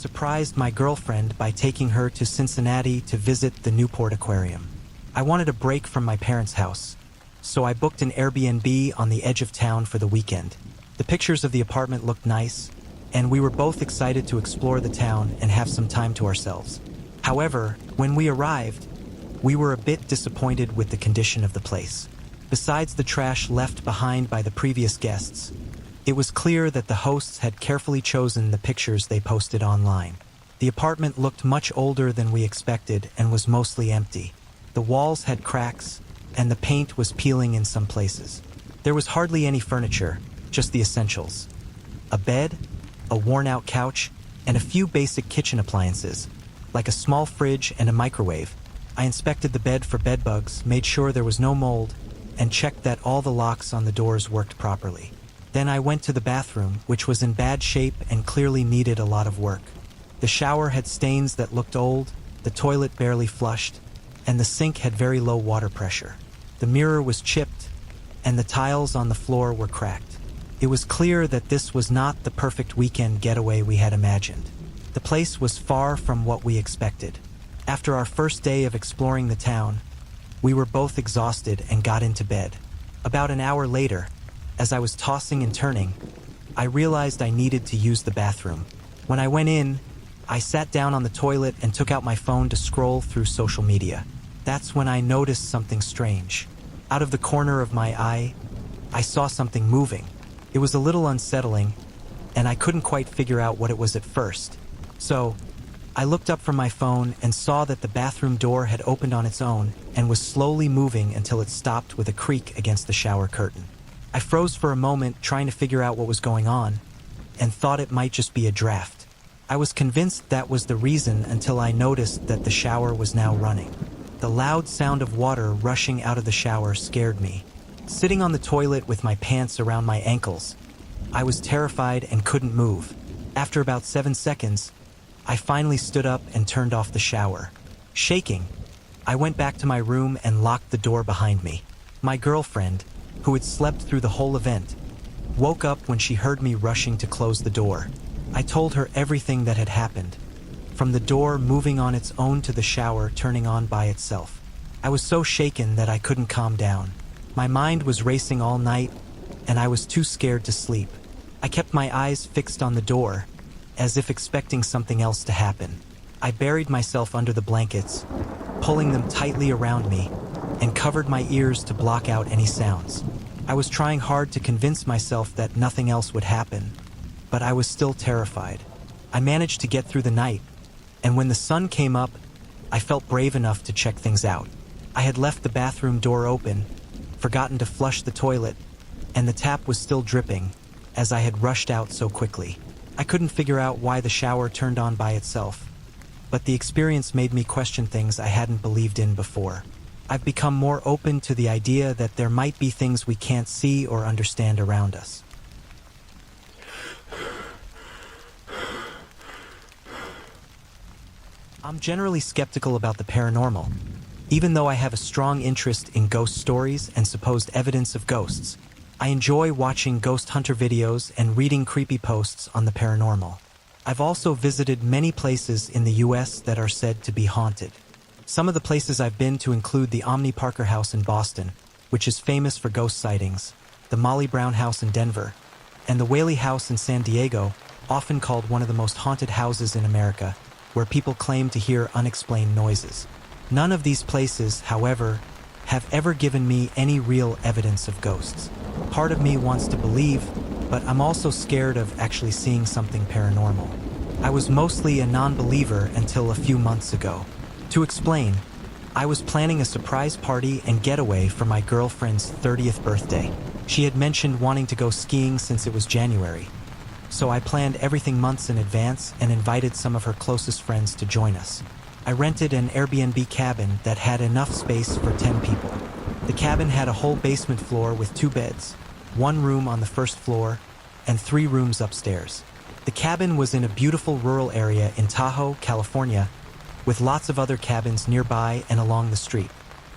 surprised my girlfriend by taking her to Cincinnati to visit the Newport Aquarium. I wanted a break from my parents' house, so I booked an Airbnb on the edge of town for the weekend. The pictures of the apartment looked nice, and we were both excited to explore the town and have some time to ourselves. However, when we arrived, we were a bit disappointed with the condition of the place. Besides the trash left behind by the previous guests, it was clear that the hosts had carefully chosen the pictures they posted online. The apartment looked much older than we expected and was mostly empty. The walls had cracks, and the paint was peeling in some places. There was hardly any furniture, just the essentials. A bed, a worn-out couch, and a few basic kitchen appliances, like a small fridge and a microwave. I inspected the bed for bed bugs, made sure there was no mold, and checked that all the locks on the doors worked properly. Then I went to the bathroom, which was in bad shape and clearly needed a lot of work. The shower had stains that looked old, the toilet barely flushed, and the sink had very low water pressure. The mirror was chipped, and the tiles on the floor were cracked. It was clear that this was not the perfect weekend getaway we had imagined. The place was far from what we expected. After our first day of exploring the town, we were both exhausted and got into bed. About an hour later, as I was tossing and turning, I realized I needed to use the bathroom. When I went in, I sat down on the toilet and took out my phone to scroll through social media. That's when I noticed something strange. Out of the corner of my eye, I saw something moving. It was a little unsettling, and I couldn't quite figure out what it was at first. So, I looked up from my phone and saw that the bathroom door had opened on its own and was slowly moving until it stopped with a creak against the shower curtain. I froze for a moment trying to figure out what was going on, and thought it might just be a draft. I was convinced that was the reason until I noticed that the shower was now running. The loud sound of water rushing out of the shower scared me. Sitting on the toilet with my pants around my ankles, I was terrified and couldn't move. After about 7 seconds, I finally stood up and turned off the shower. Shaking, I went back to my room and locked the door behind me. My girlfriend, who had slept through the whole event, woke up when she heard me rushing to close the door. I told her everything that had happened, from the door moving on its own to the shower turning on by itself. I was so shaken that I couldn't calm down. My mind was racing all night, and I was too scared to sleep. I kept my eyes fixed on the door, as if expecting something else to happen. I buried myself under the blankets, pulling them tightly around me, and covered my ears to block out any sounds. I was trying hard to convince myself that nothing else would happen, but I was still terrified. I managed to get through the night, and when the sun came up, I felt brave enough to check things out. I had left the bathroom door open, forgotten to flush the toilet, and the tap was still dripping, as I had rushed out so quickly. I couldn't figure out why the shower turned on by itself, but the experience made me question things I hadn't believed in before. I've become more open to the idea that there might be things we can't see or understand around us. I'm generally skeptical about the paranormal, even though I have a strong interest in ghost stories and supposed evidence of ghosts. I enjoy watching ghost hunter videos and reading creepy posts on the paranormal. I've also visited many places in the US that are said to be haunted. Some of the places I've been to include the Omni Parker House in Boston, which is famous for ghost sightings, the Molly Brown House in Denver, and the Whaley House in San Diego, often called one of the most haunted houses in America, where people claim to hear unexplained noises. None of these places, however, have ever given me any real evidence of ghosts. Part of me wants to believe, but I'm also scared of actually seeing something paranormal. I was mostly a non-believer until a few months ago. To explain, I was planning a surprise party and getaway for my girlfriend's 30th birthday. She had mentioned wanting to go skiing since it was January, so I planned everything months in advance and invited some of her closest friends to join us. I rented an Airbnb cabin that had enough space for 10 people. The cabin had a whole basement floor with 2 beds, 1 room on the first floor, and 3 rooms upstairs. The cabin was in a beautiful rural area in Tahoe, California, with lots of other cabins nearby and along the street.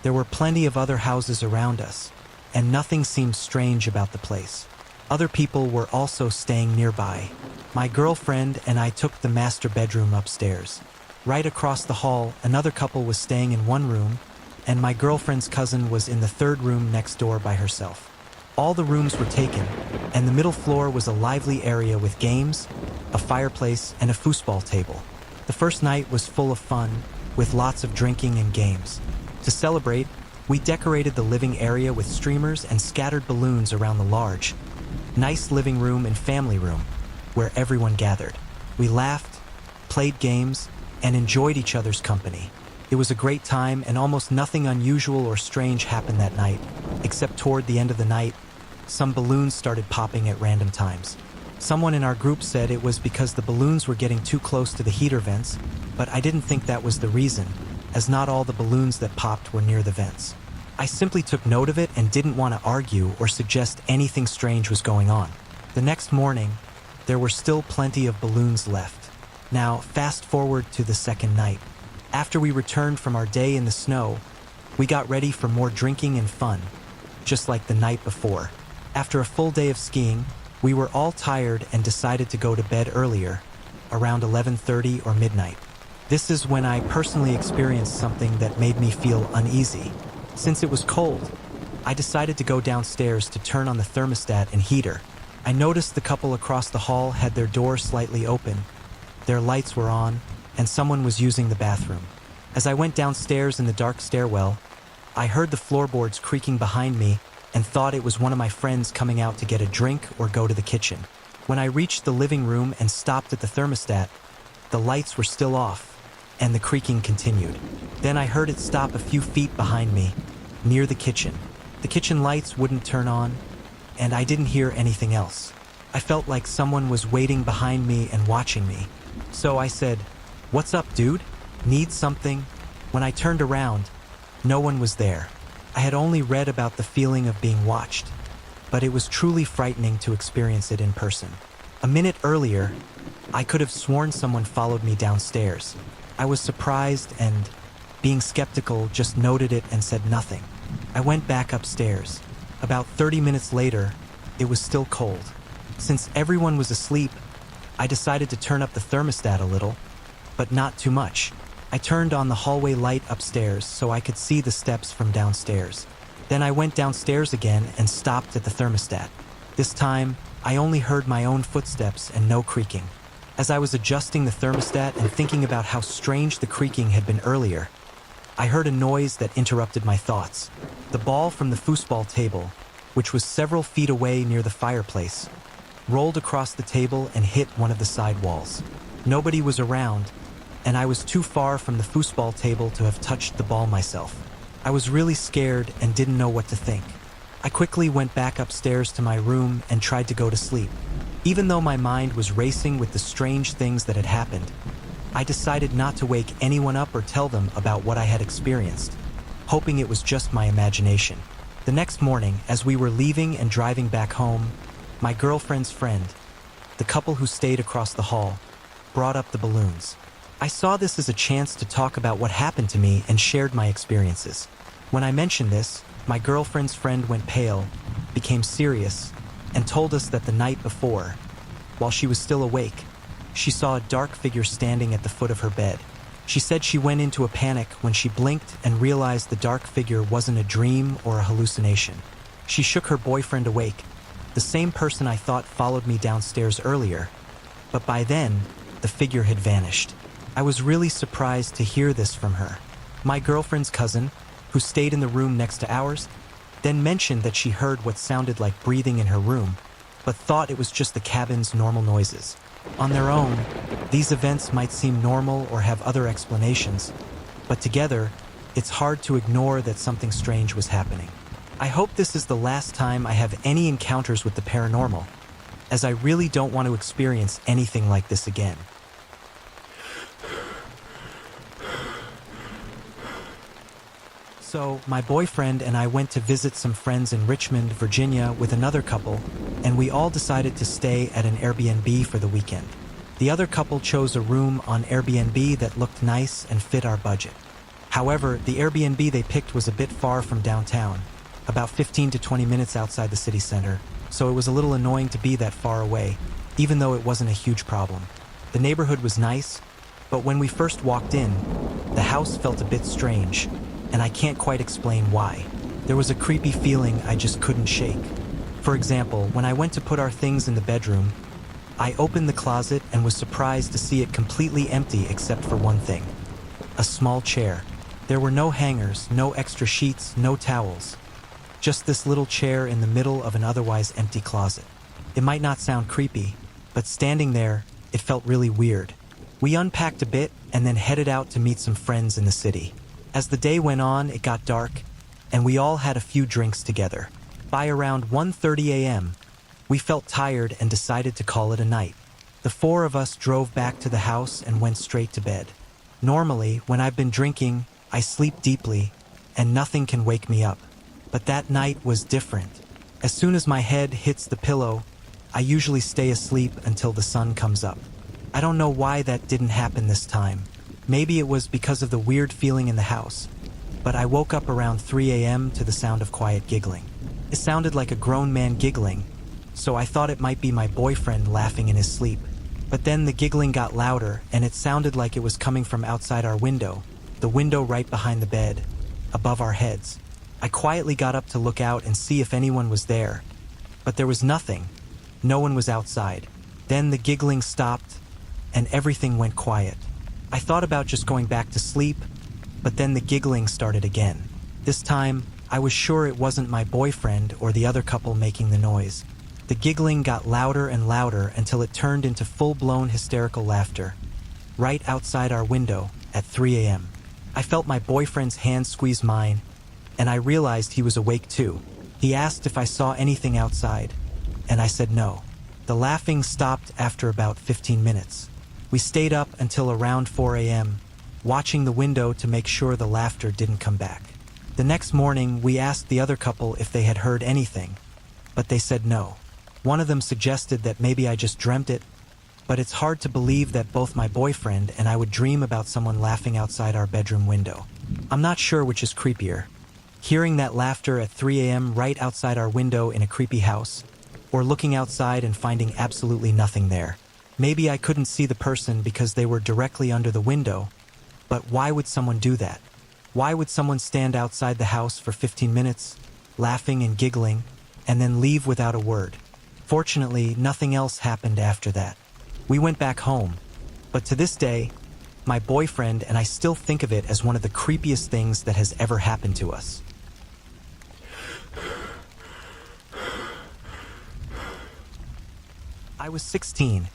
There were plenty of other houses around us, and nothing seemed strange about the place. Other people were also staying nearby. My girlfriend and I took the master bedroom upstairs. Right across the hall, another couple was staying in one room, and my girlfriend's cousin was in the third room next door by herself. All the rooms were taken, and the middle floor was a lively area with games, a fireplace, and a foosball table. The first night was full of fun, with lots of drinking and games. To celebrate, we decorated the living area with streamers and scattered balloons around the large, nice living room and family room, where everyone gathered. We laughed, played games, and enjoyed each other's company. It was a great time, and almost nothing unusual or strange happened that night, except toward the end of the night, some balloons started popping at random times. Someone in our group said it was because the balloons were getting too close to the heater vents, but I didn't think that was the reason, as not all the balloons that popped were near the vents. I simply took note of it and didn't want to argue or suggest anything strange was going on. The next morning, there were still plenty of balloons left. Now, fast forward to the second night. After we returned from our day in the snow, we got ready for more drinking and fun, just like the night before. After a full day of skiing, we were all tired and decided to go to bed earlier, around 11:30 or midnight. This is when I personally experienced something that made me feel uneasy. Since it was cold, I decided to go downstairs to turn on the thermostat and heater. I noticed the couple across the hall had their door slightly open, their lights were on, and someone was using the bathroom. As I went downstairs in the dark stairwell, I heard the floorboards creaking behind me and thought it was one of my friends coming out to get a drink or go to the kitchen. When I reached the living room and stopped at the thermostat, the lights were still off, and the creaking continued. Then I heard it stop a few feet behind me, near the kitchen. The kitchen lights wouldn't turn on, and I didn't hear anything else. I felt like someone was waiting behind me and watching me. So I said, "What's up, dude? Need something?" When I turned around, no one was there. I had only read about the feeling of being watched, but it was truly frightening to experience it in person. A minute earlier, I could have sworn someone followed me downstairs. I was surprised and, being skeptical, just noted it and said nothing. I went back upstairs. About 30 minutes later, it was still cold. Since everyone was asleep, I decided to turn up the thermostat a little, but not too much. I turned on the hallway light upstairs so I could see the steps from downstairs. Then I went downstairs again and stopped at the thermostat. This time, I only heard my own footsteps and no creaking. As I was adjusting the thermostat and thinking about how strange the creaking had been earlier, I heard a noise that interrupted my thoughts. The ball from the foosball table, which was several feet away near the fireplace, rolled across the table and hit one of the side walls. Nobody was around, and I was too far from the foosball table to have touched the ball myself. I was really scared and didn't know what to think. I quickly went back upstairs to my room and tried to go to sleep. Even though my mind was racing with the strange things that had happened, I decided not to wake anyone up or tell them about what I had experienced, hoping it was just my imagination. The next morning, as we were leaving and driving back home, my girlfriend's friend, the couple who stayed across the hall, brought up the balloons. I saw this as a chance to talk about what happened to me and shared my experiences. When I mentioned this, my girlfriend's friend went pale, became serious, and told us that the night before, while she was still awake, she saw a dark figure standing at the foot of her bed. She said she went into a panic when she blinked and realized the dark figure wasn't a dream or a hallucination. She shook her boyfriend awake, the same person I thought followed me downstairs earlier, but by then, the figure had vanished. I was really surprised to hear this from her. My girlfriend's cousin, who stayed in the room next to ours, then mentioned that she heard what sounded like breathing in her room, but thought it was just the cabin's normal noises. On their own, these events might seem normal or have other explanations, but together, it's hard to ignore that something strange was happening. I hope this is the last time I have any encounters with the paranormal, as I really don't want to experience anything like this again. So, my boyfriend and I went to visit some friends in Richmond, Virginia with another couple, and we all decided to stay at an Airbnb for the weekend. The other couple chose a room on Airbnb that looked nice and fit our budget. However, the Airbnb they picked was a bit far from downtown, about 15 to 20 minutes outside the city center, so it was a little annoying to be that far away, even though it wasn't a huge problem. The neighborhood was nice, but when we first walked in, the house felt a bit strange, and I can't quite explain why. There was a creepy feeling I just couldn't shake. For example, when I went to put our things in the bedroom, I opened the closet and was surprised to see it completely empty except for one thing: a small chair. There were no hangers, no extra sheets, no towels. Just this little chair in the middle of an otherwise empty closet. It might not sound creepy, but standing there, it felt really weird. We unpacked a bit and then headed out to meet some friends in the city. As the day went on, it got dark, and we all had a few drinks together. By around 1:30 a.m., we felt tired and decided to call it a night. The four of us drove back to the house and went straight to bed. Normally, when I've been drinking, I sleep deeply, and nothing can wake me up. But that night was different. As soon as my head hits the pillow, I usually stay asleep until the sun comes up. I don't know why that didn't happen this time. Maybe it was because of the weird feeling in the house, but I woke up around 3 a.m. to the sound of quiet giggling. It sounded like a grown man giggling, so I thought it might be my boyfriend laughing in his sleep. But then the giggling got louder, and it sounded like it was coming from outside our window, the window right behind the bed, above our heads. I quietly got up to look out and see if anyone was there, but there was nothing. No one was outside. Then the giggling stopped, and everything went quiet. I thought about just going back to sleep, but then the giggling started again. This time, I was sure it wasn't my boyfriend or the other couple making the noise. The giggling got louder and louder until it turned into full-blown hysterical laughter, right outside our window at 3 a.m. I felt my boyfriend's hand squeeze mine, and I realized he was awake too. He asked if I saw anything outside, and I said no. The laughing stopped after about 15 minutes. We stayed up until around 4 a.m., watching the window to make sure the laughter didn't come back. The next morning, we asked the other couple if they had heard anything, but they said no. One of them suggested that maybe I just dreamt it, but it's hard to believe that both my boyfriend and I would dream about someone laughing outside our bedroom window. I'm not sure which is creepier: hearing that laughter at 3 a.m. right outside our window in a creepy house, or looking outside and finding absolutely nothing there. Maybe I couldn't see the person because they were directly under the window, but why would someone do that? Why would someone stand outside the house for 15 minutes, laughing and giggling, and then leave without a word? Fortunately, nothing else happened after that. We went back home, but to this day, my boyfriend and I still think of it as one of the creepiest things that has ever happened to us. I was 16,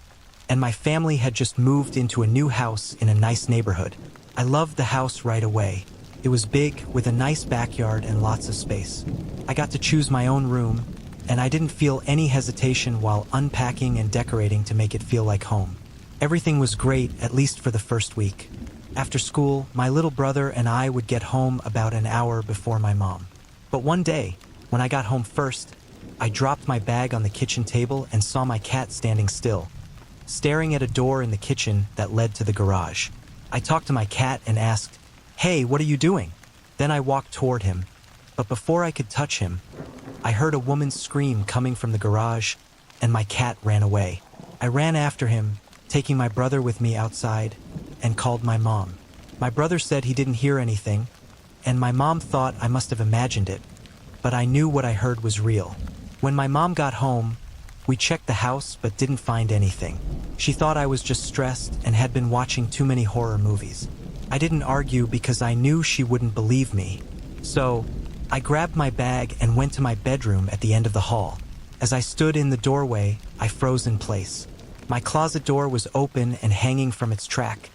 and my family had just moved into a new house in a nice neighborhood. I loved the house right away. It was big, with a nice backyard and lots of space. I got to choose my own room, and I didn't feel any hesitation while unpacking and decorating to make it feel like home. Everything was great, at least for the first week. After school, my little brother and I would get home about an hour before my mom. But one day, when I got home first, I dropped my bag on the kitchen table and saw my cat standing still, staring at a door in the kitchen that led to the garage. I talked to my cat and asked, "Hey, what are you doing?" Then I walked toward him, but before I could touch him, I heard a woman's scream coming from the garage, and my cat ran away. I ran after him, taking my brother with me outside, and called my mom. My brother said he didn't hear anything, and my mom thought I must have imagined it, but I knew what I heard was real. When my mom got home, we checked the house but didn't find anything. She thought I was just stressed and had been watching too many horror movies. I didn't argue because I knew she wouldn't believe me. So, I grabbed my bag and went to my bedroom at the end of the hall. As I stood in the doorway, I froze in place. My closet door was open and hanging from its track,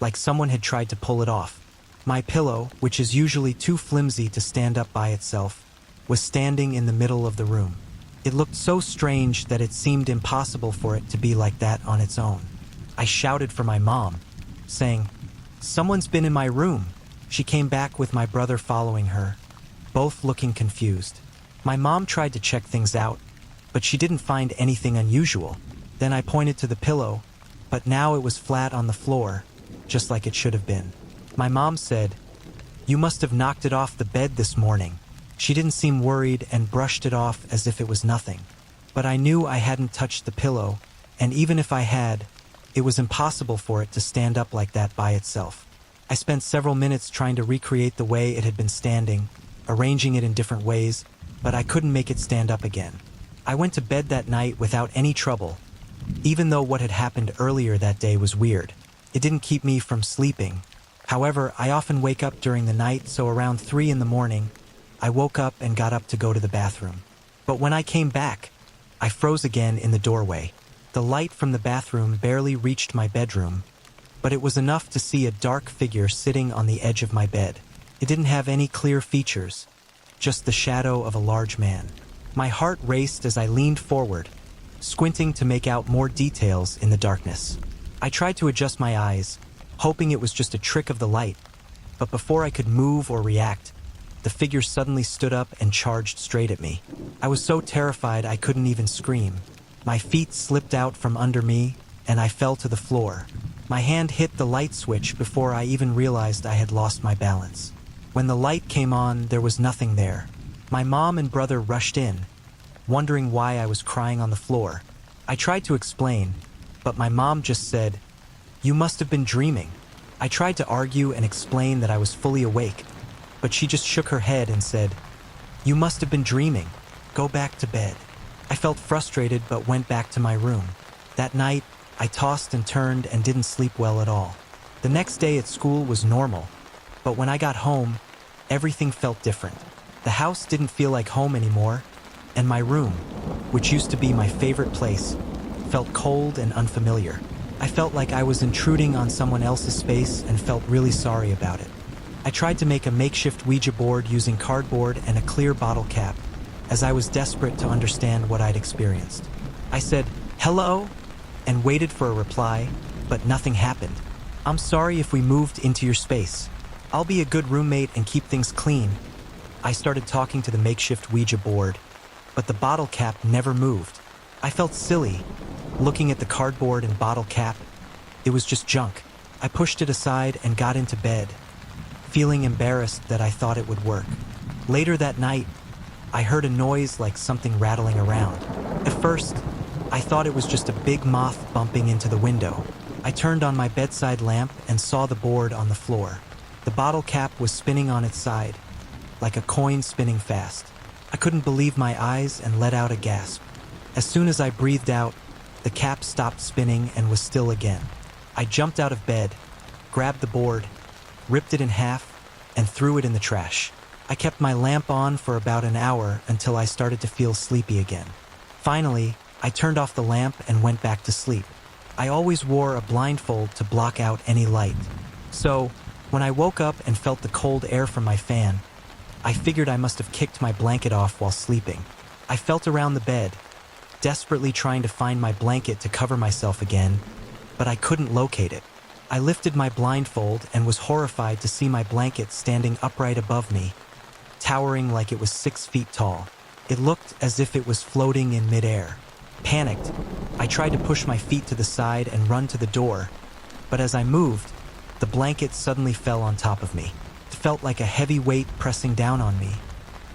like someone had tried to pull it off. My pillow, which is usually too flimsy to stand up by itself, was standing in the middle of the room. It looked so strange that it seemed impossible for it to be like that on its own. I shouted for my mom, saying, "Someone's been in my room." She came back with my brother following her, both looking confused. My mom tried to check things out, but she didn't find anything unusual. Then I pointed to the pillow, but now it was flat on the floor, just like it should have been. My mom said, "You must have knocked it off the bed this morning." She didn't seem worried and brushed it off as if it was nothing. but I knew I hadn't touched the pillow, and even if I had, it was impossible for it to stand up like that by itself. I spent several minutes trying to recreate the way it had been standing, arranging it in different ways, but I couldn't make it stand up again. I went to bed that night without any trouble, even though what had happened earlier that day was weird. It didn't keep me from sleeping. However, I often wake up during the night, so around 3 in the morning, I woke up and got up to go to the bathroom. But when I came back, I froze again in the doorway. The light from the bathroom barely reached my bedroom, but it was enough to see a dark figure sitting on the edge of my bed. It didn't have any clear features, just the shadow of a large man. My heart raced as I leaned forward, squinting to make out more details in the darkness. I tried to adjust my eyes, hoping it was just a trick of the light, but before I could move or react, the figure suddenly stood up and charged straight at me. I was so terrified I couldn't even scream. My feet slipped out from under me, and I fell to the floor. My hand hit the light switch before I even realized I had lost my balance. When the light came on, there was nothing there. My mom and brother rushed in, wondering why I was crying on the floor. I tried to explain, but my mom just said, "You must have been dreaming." I tried to argue and explain that I was fully awake, but she just shook her head and said, "You must have been dreaming. Go back to bed." I felt frustrated but went back to my room. That night, I tossed and turned and didn't sleep well at all. The next day at school was normal, but when I got home, everything felt different. The house didn't feel like home anymore, and my room, which used to be my favorite place, felt cold and unfamiliar. I felt like I was intruding on someone else's space and felt really sorry about it. I tried to make a makeshift Ouija board using cardboard and a clear bottle cap, as I was desperate to understand what I'd experienced. I said, "Hello?" and waited for a reply, but nothing happened. "I'm sorry if we moved into your space. I'll be a good roommate and keep things clean." I started talking to the makeshift Ouija board, but the bottle cap never moved. I felt silly, looking at the cardboard and bottle cap. It was just junk. I pushed it aside and got into bed, feeling embarrassed that I thought it would work. Later that night, I heard a noise like something rattling around. At first, I thought it was just a big moth bumping into the window. I turned on my bedside lamp and saw the board on the floor. The bottle cap was spinning on its side, like a coin spinning fast. I couldn't believe my eyes and let out a gasp. As soon as I breathed out, the cap stopped spinning and was still again. I jumped out of bed, grabbed the board, ripped it in half, and threw it in the trash. I kept my lamp on for about an hour until I started to feel sleepy again. Finally, I turned off the lamp and went back to sleep. I always wore a blindfold to block out any light. So, when I woke up and felt the cold air from my fan, I figured I must have kicked my blanket off while sleeping. I felt around the bed, desperately trying to find my blanket to cover myself again, but I couldn't locate it. I lifted my blindfold and was horrified to see my blanket standing upright above me, towering like it was 6 feet tall. It looked as if it was floating in midair. Panicked, I tried to push my feet to the side and run to the door, but as I moved, the blanket suddenly fell on top of me. It felt like a heavy weight pressing down on me,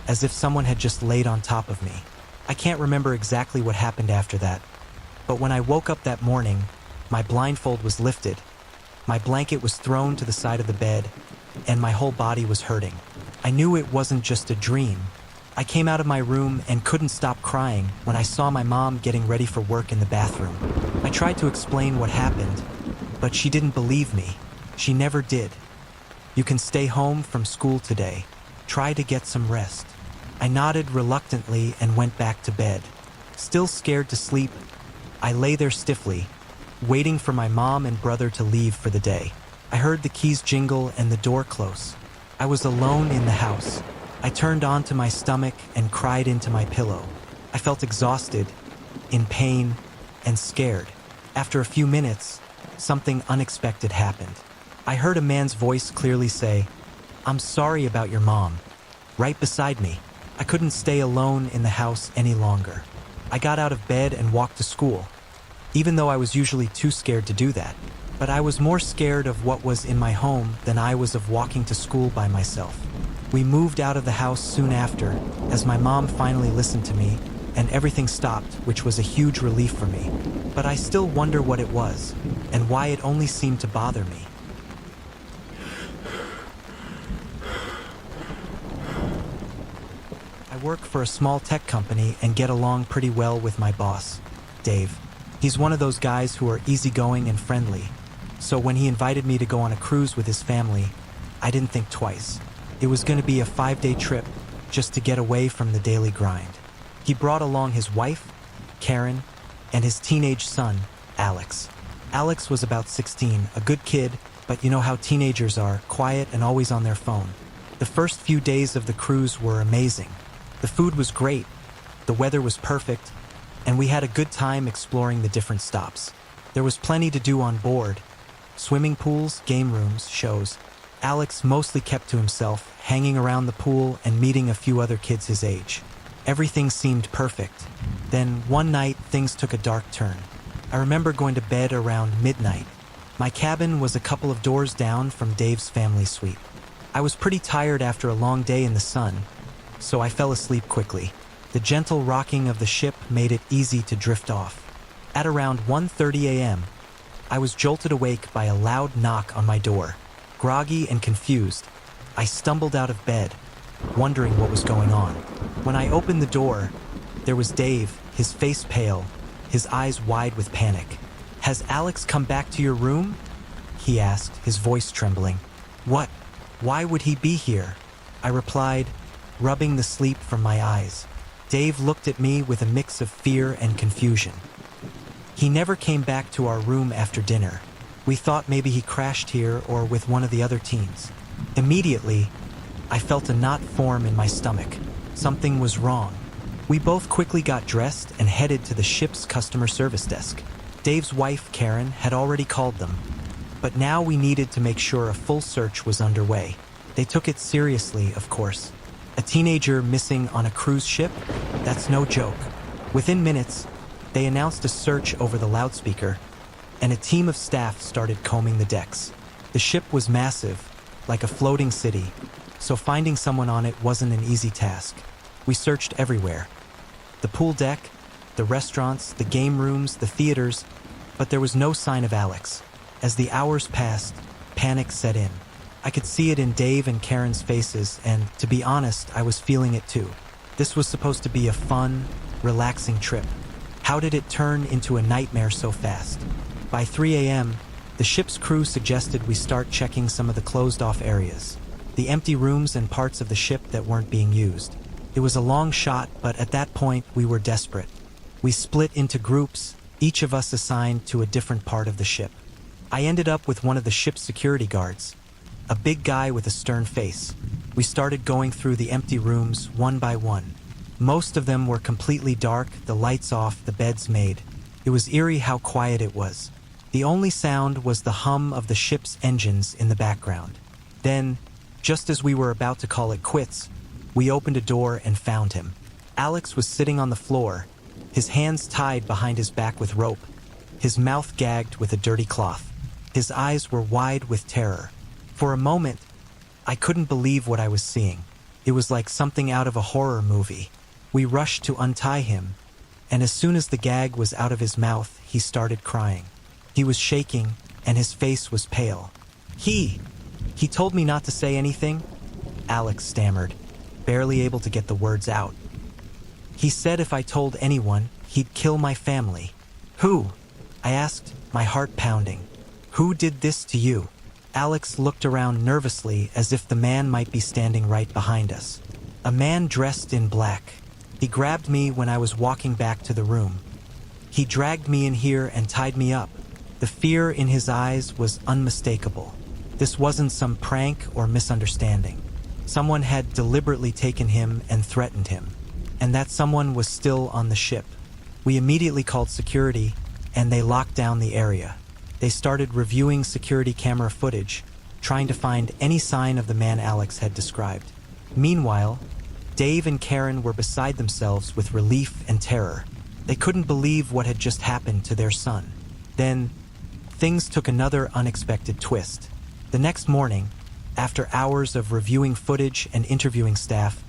as if someone had just laid on top of me. I can't remember exactly what happened after that, but when I woke up that morning, my blindfold was lifted, my blanket was thrown to the side of the bed, and my whole body was hurting. I knew it wasn't just a dream. I came out of my room and couldn't stop crying when I saw my mom getting ready for work in the bathroom. I tried to explain what happened, but she didn't believe me. She never did. "You can stay home from school today. Try to get some rest." I nodded reluctantly and went back to bed. Still scared to sleep, I lay there stiffly, waiting for my mom and brother to leave for the day. I heard the keys jingle and the door close. I was alone in the house. I turned onto my stomach and cried into my pillow. I felt exhausted, in pain, and scared. After a few minutes, something unexpected happened. I heard a man's voice clearly say, "I'm sorry about your mom," right beside me. I couldn't stay alone in the house any longer. I got out of bed and walked to school, even though I was usually too scared to do that. But I was more scared of what was in my home than I was of walking to school by myself. We moved out of the house soon after, as my mom finally listened to me, and everything stopped, which was a huge relief for me. But I still wonder what it was, and why it only seemed to bother me. I work for a small tech company and get along pretty well with my boss, Dave. He's one of those guys who are easygoing and friendly. So when he invited me to go on a cruise with his family, I didn't think twice. It was going to be a 5-day trip just to get away from the daily grind. He brought along his wife, Karen, and his teenage son, Alex. Alex was about 16, a good kid, but you know how teenagers are, quiet and always on their phone. The first few days of the cruise were amazing. The food was great, the weather was perfect, and we had a good time exploring the different stops. There was plenty to do on board. Swimming pools, game rooms, shows. Alex mostly kept to himself, hanging around the pool and meeting a few other kids his age. Everything seemed perfect. Then, one night, things took a dark turn. I remember going to bed around midnight. My cabin was a couple of doors down from Dave's family suite. I was pretty tired after a long day in the sun, so I fell asleep quickly. The gentle rocking of the ship made it easy to drift off. At around 1:30 a.m., I was jolted awake by a loud knock on my door. Groggy and confused, I stumbled out of bed, wondering what was going on. When I opened the door, there was Dave, his face pale, his eyes wide with panic. "Has Alex come back to your room?" he asked, his voice trembling. "What? Why would he be here?" I replied, rubbing the sleep from my eyes. Dave looked at me with a mix of fear and confusion. He never came back to our room after dinner. We thought maybe he crashed here or with one of the other teens. Immediately, I felt a knot form in my stomach. Something was wrong. We both quickly got dressed and headed to the ship's customer service desk. Dave's wife, Karen, had already called them, but now we needed to make sure a full search was underway. They took it seriously, of course. A teenager missing on a cruise ship? That's no joke. Within minutes, they announced a search over the loudspeaker, and a team of staff started combing the decks. The ship was massive, like a floating city, so finding someone on it wasn't an easy task. We searched everywhere. The pool deck, the restaurants, the game rooms, the theaters, but there was no sign of Alex. As the hours passed, panic set in. I could see it in Dave and Karen's faces, and to be honest, I was feeling it too. This was supposed to be a fun, relaxing trip. How did it turn into a nightmare so fast? By 3 a.m., the ship's crew suggested we start checking some of the closed-off areas, the empty rooms and parts of the ship that weren't being used. It was a long shot, but at that point, we were desperate. We split into groups, each of us assigned to a different part of the ship. I ended up with one of the ship's security guards, a big guy with a stern face. We started going through the empty rooms one by one. Most of them were completely dark, the lights off, the beds made. It was eerie how quiet it was. The only sound was the hum of the ship's engines in the background. Then, just as we were about to call it quits, we opened a door and found him. Alex was sitting on the floor, his hands tied behind his back with rope, his mouth gagged with a dirty cloth. His eyes were wide with terror. For a moment, I couldn't believe what I was seeing. It was like something out of a horror movie. We rushed to untie him, and as soon as the gag was out of his mouth, he started crying. He was shaking, and his face was pale. He told me not to say anything," Alex stammered, barely able to get the words out. "He said if I told anyone, he'd kill my family." "Who?" I asked, my heart pounding. "Who did this to you?" Alex looked around nervously as if the man might be standing right behind us. A man dressed in black. He grabbed me when I was walking back to the room. He dragged me in here and tied me up. The fear in his eyes was unmistakable. This wasn't some prank or misunderstanding. Someone had deliberately taken him and threatened him, and that someone was still on the ship. We immediately called security, and they locked down the area. They started reviewing security camera footage, trying to find any sign of the man Alex had described. Meanwhile, Dave and Karen were beside themselves with relief and terror. They couldn't believe what had just happened to their son. Then, things took another unexpected twist. The next morning, after hours of reviewing footage and interviewing staff,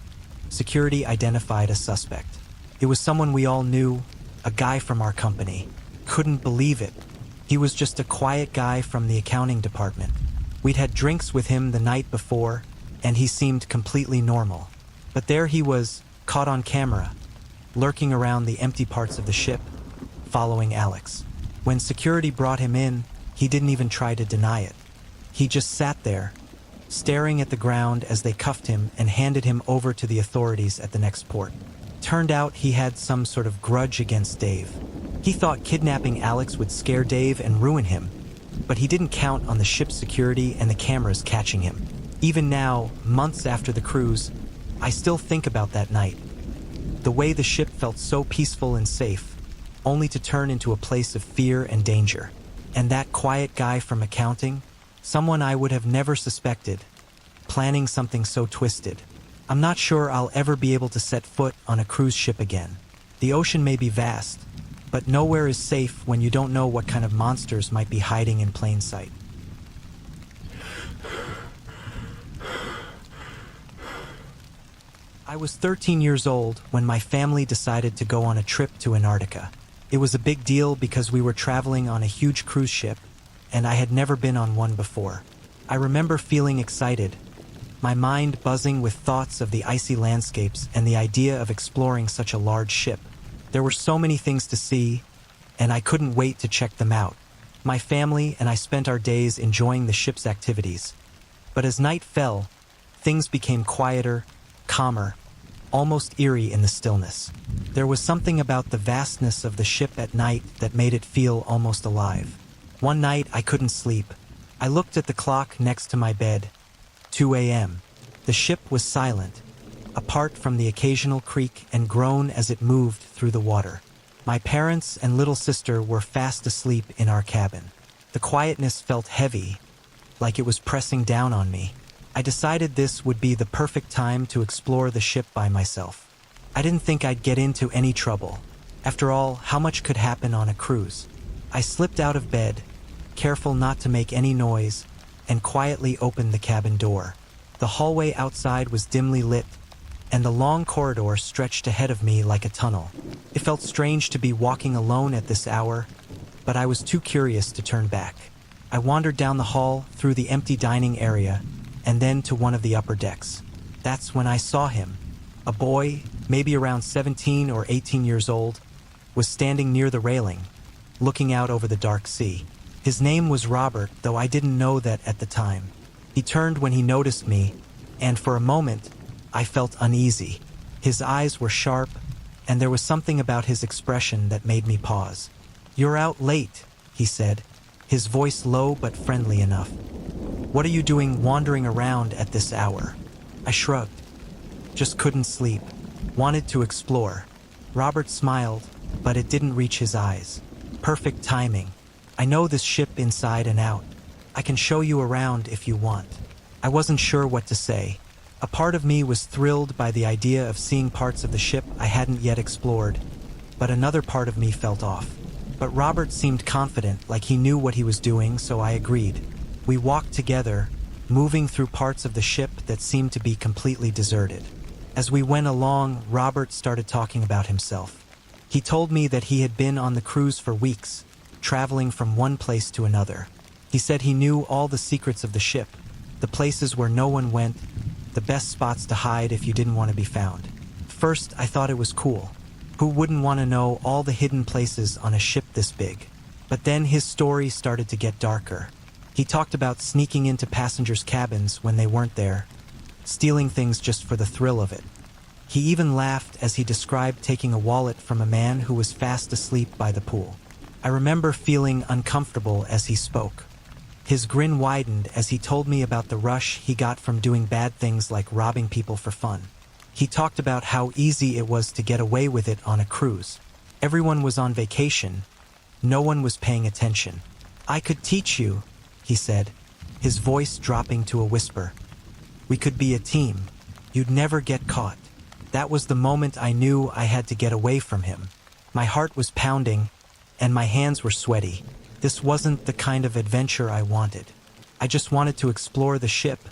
security identified a suspect. It was someone we all knew, a guy from our company. Couldn't believe it. He was just a quiet guy from the accounting department. We'd had drinks with him the night before, and he seemed completely normal. But there he was, caught on camera, lurking around the empty parts of the ship, following Alex. When security brought him in, he didn't even try to deny it. He just sat there, staring at the ground as they cuffed him and handed him over to the authorities at the next port. Turned out he had some sort of grudge against Dave. He thought kidnapping Alex would scare Dave and ruin him, but he didn't count on the ship's security and the cameras catching him. Even now, months after the cruise, I still think about that night. The way the ship felt so peaceful and safe, only to turn into a place of fear and danger. And that quiet guy from accounting, someone I would have never suspected, planning something so twisted. I'm not sure I'll ever be able to set foot on a cruise ship again. The ocean may be vast, but nowhere is safe when you don't know what kind of monsters might be hiding in plain sight. I was 13 years old when my family decided to go on a trip to Antarctica. It was a big deal because we were traveling on a huge cruise ship, and I had never been on one before. I remember feeling excited, my mind buzzing with thoughts of the icy landscapes and the idea of exploring such a large ship. There were so many things to see, and I couldn't wait to check them out. My family and I spent our days enjoying the ship's activities. But as night fell, things became quieter, calmer, almost eerie in the stillness. There was something about the vastness of the ship at night that made it feel almost alive. One night I couldn't sleep. I looked at the clock next to my bed. 2 a.m. The ship was silent, apart from the occasional creak and groan as it moved through the water. My parents and little sister were fast asleep in our cabin. The quietness felt heavy, like it was pressing down on me. I decided this would be the perfect time to explore the ship by myself. I didn't think I'd get into any trouble. After all, how much could happen on a cruise? I slipped out of bed, careful not to make any noise, and quietly opened the cabin door. The hallway outside was dimly lit, and the long corridor stretched ahead of me like a tunnel. It felt strange to be walking alone at this hour, but I was too curious to turn back. I wandered down the hall, through the empty dining area, and then to one of the upper decks. That's when I saw him. A boy, maybe around 17 or 18 years old, was standing near the railing, looking out over the dark sea. His name was Robert, though I didn't know that at the time. He turned when he noticed me, and for a moment, I felt uneasy. His eyes were sharp, and there was something about his expression that made me pause. "You're out late," he said, his voice low but friendly enough. "What are you doing wandering around at this hour?" I shrugged. Just couldn't sleep. Wanted to explore. Robert smiled, but it didn't reach his eyes. Perfect timing. "I know this ship inside and out. I can show you around if you want." I wasn't sure what to say. A part of me was thrilled by the idea of seeing parts of the ship I hadn't yet explored, but another part of me felt off. But Robert seemed confident, like he knew what he was doing, so I agreed. We walked together, moving through parts of the ship that seemed to be completely deserted. As we went along, Robert started talking about himself. He told me that he had been on the cruise for weeks, traveling from one place to another. He said he knew all the secrets of the ship, the places where no one went, the best spots to hide if you didn't want to be found. First, I thought it was cool. Who wouldn't want to know all the hidden places on a ship this big? But then his story started to get darker. He talked about sneaking into passengers' cabins when they weren't there, stealing things just for the thrill of it. He even laughed as he described taking a wallet from a man who was fast asleep by the pool. I remember feeling uncomfortable as he spoke. His grin widened as he told me about the rush he got from doing bad things like robbing people for fun. He talked about how easy it was to get away with it on a cruise. Everyone was on vacation. No one was paying attention. "I could teach you," he said, his voice dropping to a whisper. "We could be a team. You'd never get caught." That was the moment I knew I had to get away from him. My heart was pounding, and my hands were sweaty. This wasn't the kind of adventure I wanted. I just wanted to explore the ship,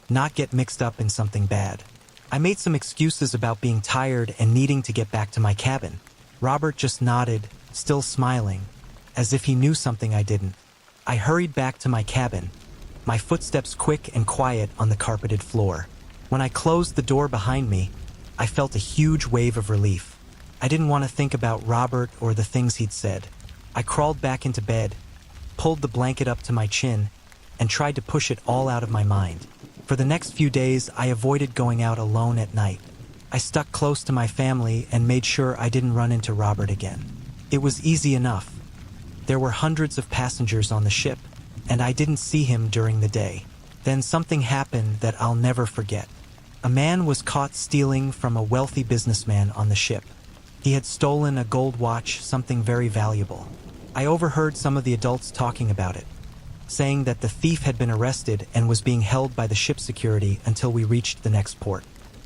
not get mixed up in something bad. I made some excuses about being tired and needing to get back to my cabin. Robert just nodded, still smiling, as if he knew something I didn't. I hurried back to my cabin, my footsteps quick and quiet on the carpeted floor. When I closed the door behind me, I felt a huge wave of relief. I didn't want to think about Robert or the things he'd said. I crawled back into bed, pulled the blanket up to my chin, and tried to push it all out of my mind. For the next few days, I avoided going out alone at night. I stuck close to my family and made sure I didn't run into Robert again. It was easy enough. There were hundreds of passengers on the ship, and I didn't see him during the day. Then something happened that I'll never forget. A man was caught stealing from a wealthy businessman on the ship. He had stolen a gold watch, something very valuable. I overheard some of the adults talking about it, saying that the thief had been arrested and was being held by the ship security until we reached the next port.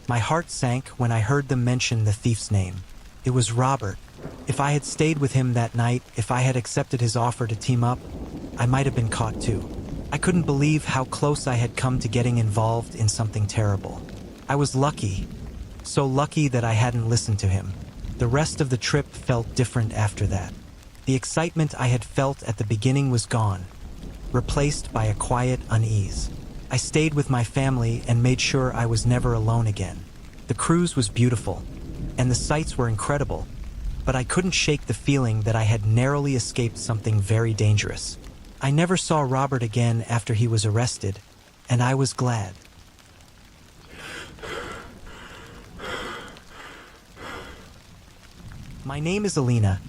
My heart sank when I heard them mention the thief's name. It was Robert. If I had stayed with him that night, if I had accepted his offer to team up, I might have been caught too. I couldn't believe how close I had come to getting involved in something terrible. I was lucky, so lucky that I hadn't listened to him. The rest of the trip felt different after that. The excitement I had felt at the beginning was gone, replaced by a quiet unease. I stayed with my family and made sure I was never alone again. The cruise was beautiful, and the sights were incredible, but I couldn't shake the feeling that I had narrowly escaped something very dangerous. I never saw Robert again after he was arrested, and I was glad. My name is Alina,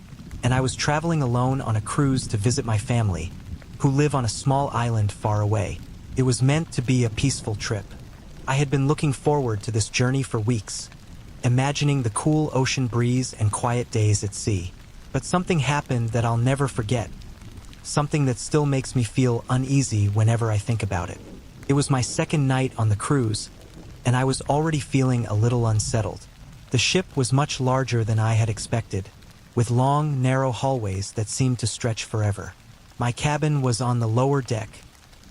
and I was traveling alone on a cruise to visit my family, who live on a small island far away. It was meant to be a peaceful trip. I had been looking forward to this journey for weeks, imagining the cool ocean breeze and quiet days at sea. But something happened that I'll never forget, something that still makes me feel uneasy whenever I think about it. It was my second night on the cruise, and I was already feeling a little unsettled. The ship was much larger than I had expected, with long, narrow hallways that seemed to stretch forever. My cabin was on the lower deck,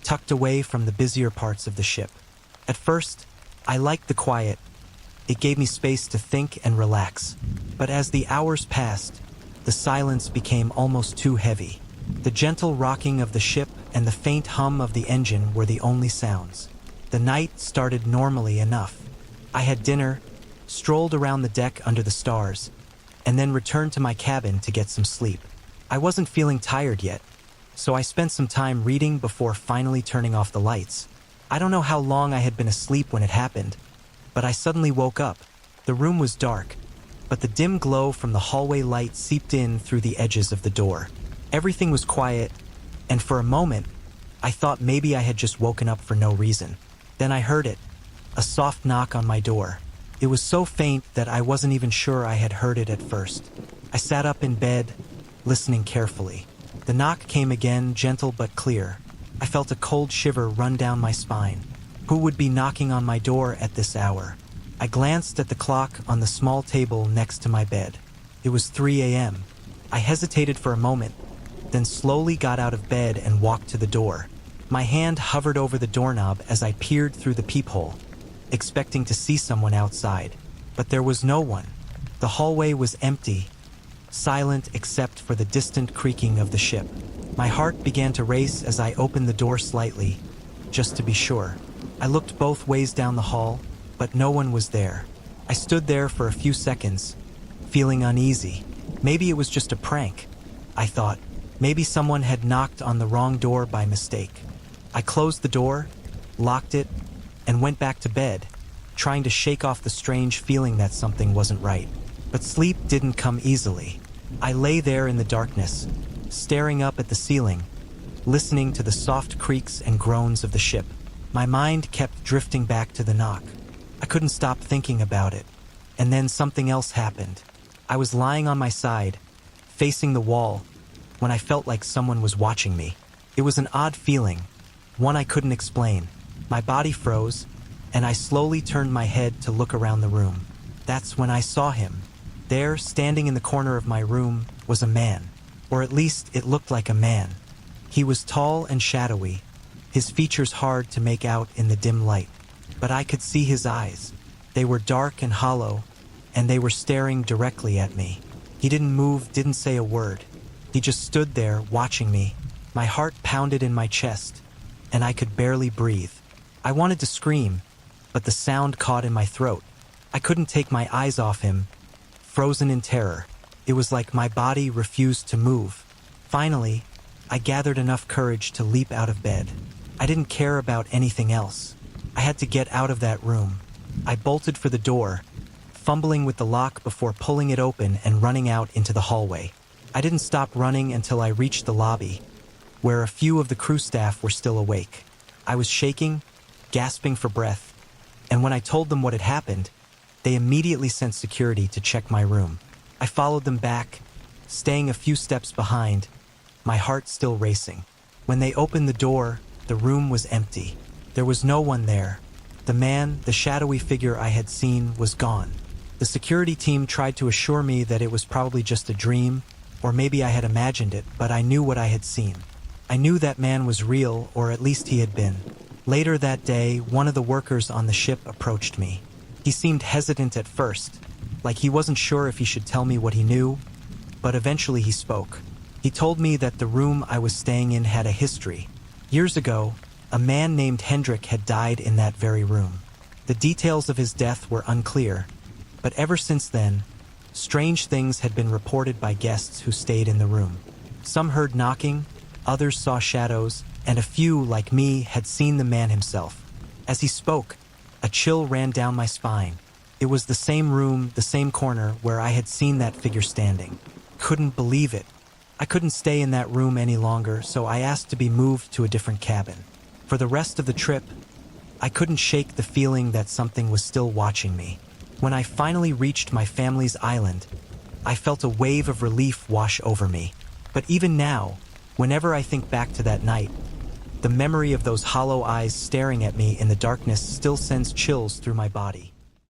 tucked away from the busier parts of the ship. At first, I liked the quiet. It gave me space to think and relax. But as the hours passed, the silence became almost too heavy. The gentle rocking of the ship and the faint hum of the engine were the only sounds. The night started normally enough. I had dinner, strolled around the deck under the stars, and then returned to my cabin to get some sleep. I wasn't feeling tired yet, so I spent some time reading before finally turning off the lights. I don't know how long I had been asleep when it happened, but I suddenly woke up. The room was dark, but the dim glow from the hallway light seeped in through the edges of the door. Everything was quiet, and for a moment, I thought maybe I had just woken up for no reason. Then I heard it, a soft knock on my door. It was so faint that I wasn't even sure I had heard it at first. I sat up in bed, listening carefully. The knock came again, gentle but clear. I felt a cold shiver run down my spine. Who would be knocking on my door at this hour? I glanced at the clock on the small table next to my bed. It was 3 a.m. I hesitated for a moment, then slowly got out of bed and walked to the door. My hand hovered over the doorknob as I peered through the peephole, expecting to see someone outside. But there was no one. The hallway was empty, silent except for the distant creaking of the ship. My heart began to race as I opened the door slightly, just to be sure. I looked both ways down the hall, but no one was there. I stood there for a few seconds, feeling uneasy. Maybe it was just a prank, I thought. Maybe someone had knocked on the wrong door by mistake. I closed the door, locked it, and went back to bed, trying to shake off the strange feeling that something wasn't right. But sleep didn't come easily. I lay there in the darkness, staring up at the ceiling, listening to the soft creaks and groans of the ship. My mind kept drifting back to the knock. I couldn't stop thinking about it. And then something else happened. I was lying on my side, facing the wall, when I felt like someone was watching me. It was an odd feeling, one I couldn't explain. My body froze, and I slowly turned my head to look around the room. That's when I saw him. There, standing in the corner of my room, was a man. Or at least it looked like a man. He was tall and shadowy, his features hard to make out in the dim light. But I could see his eyes. They were dark and hollow, and they were staring directly at me. He didn't move, didn't say a word. He just stood there, watching me. My heart pounded in my chest, and I could barely breathe. I wanted to scream, but the sound caught in my throat. I couldn't take my eyes off him, frozen in terror. It was like my body refused to move. Finally, I gathered enough courage to leap out of bed. I didn't care about anything else. I had to get out of that room. I bolted for the door, fumbling with the lock before pulling it open and running out into the hallway. I didn't stop running until I reached the lobby, where a few of the crew staff were still awake. I was shaking, gasping for breath, and when I told them what had happened, they immediately sent security to check my room. I followed them back, staying a few steps behind, my heart still racing. When they opened the door, the room was empty. There was no one there. The man, the shadowy figure I had seen, was gone. The security team tried to assure me that it was probably just a dream, or maybe I had imagined it, but I knew what I had seen. I knew that man was real, or at least he had been. Later that day, one of the workers on the ship approached me. He seemed hesitant at first, like he wasn't sure if he should tell me what he knew, but eventually he spoke. He told me that the room I was staying in had a history. Years ago, a man named Hendrik had died in that very room. The details of his death were unclear, but ever since then, strange things had been reported by guests who stayed in the room. Some heard knocking, others saw shadows, and a few, like me, had seen the man himself. As he spoke, a chill ran down my spine. It was the same room, the same corner, where I had seen that figure standing. Couldn't believe it. I couldn't stay in that room any longer, so I asked to be moved to a different cabin. For the rest of the trip, I couldn't shake the feeling that something was still watching me. When I finally reached my family's island, I felt a wave of relief wash over me. But even now, whenever I think back to that night, the memory of those hollow eyes staring at me in the darkness still sends chills through my body.